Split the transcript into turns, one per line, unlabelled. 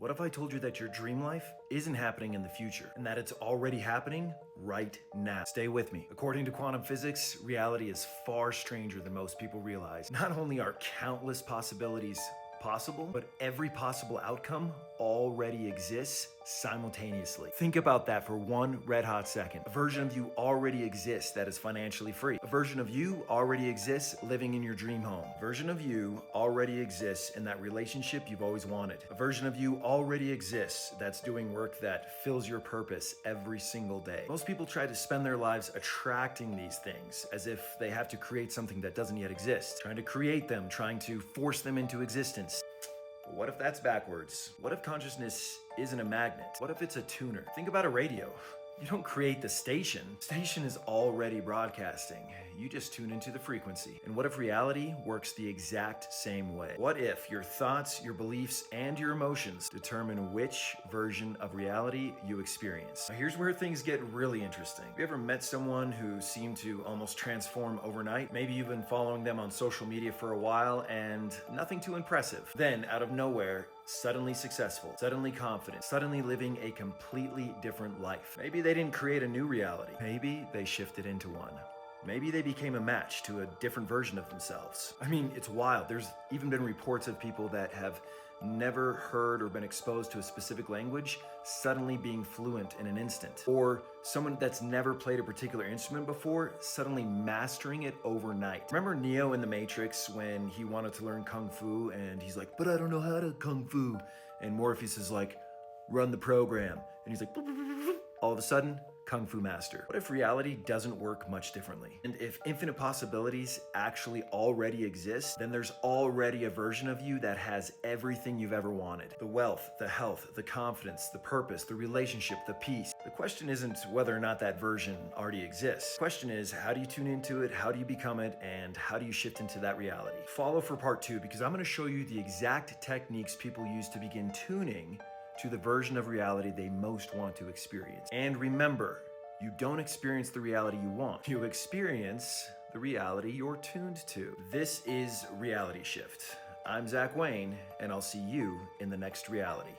What if I told you that your dream life isn't happening in the future and that it's already happening right now? Stay with me. According to quantum physics, reality is far stranger than most people realize. Not only are countless possibilities possible, but every possible outcome already exists simultaneously. Think about that for one red hot second. A version of you already exists that is financially free. A version of you already exists living in your dream home. A version of you already exists in that relationship you've always wanted. A version of you already exists that's doing work that fills your purpose every single day. Most people try to spend their lives attracting these things as if they have to create something that doesn't yet exist, trying to create them, trying to force them into existence. But what if that's backwards? What if consciousness isn't a magnet? What if it's a tuner? Think about a radio. You don't create the station. The station is already broadcasting. You just tune into the frequency. And what if reality works the exact same way? What if your thoughts, your beliefs, and your emotions determine which version of reality you experience? Now here's where things get really interesting. Have you ever met someone who seemed to almost transform overnight? Maybe you've been following them on social media for a while and nothing too impressive. Then, out of nowhere, suddenly successful, suddenly confident, suddenly living a completely different life. Maybe they didn't create a new reality. Maybe they shifted into one. Maybe they became a match to a different version of themselves. I mean, it's wild. There's even been reports of people that have never heard or been exposed to a specific language suddenly being fluent in an instant. Or someone that's never played a particular instrument before suddenly mastering it overnight. Remember Neo in The Matrix when he wanted to learn Kung Fu and he's like, but I don't know how to Kung Fu. And Morpheus is like, run the program. And he's like, all of a sudden, Kung Fu master. What if reality doesn't work much differently? And if infinite possibilities actually already exist, then there's already a version of you that has everything you've ever wanted. The wealth, the health, the confidence, the purpose, the relationship, the peace. The question isn't whether or not that version already exists. The question is, how do you tune into it? How do you become it? And how do you shift into that reality? Follow for part 2 because I'm gonna show you the exact techniques people use to begin tuning to the version of reality they most want to experience. And remember, you don't experience the reality you want. You experience the reality you're tuned to. This is Reality Shift. I'm Zach Wayne, and I'll see you in the next reality.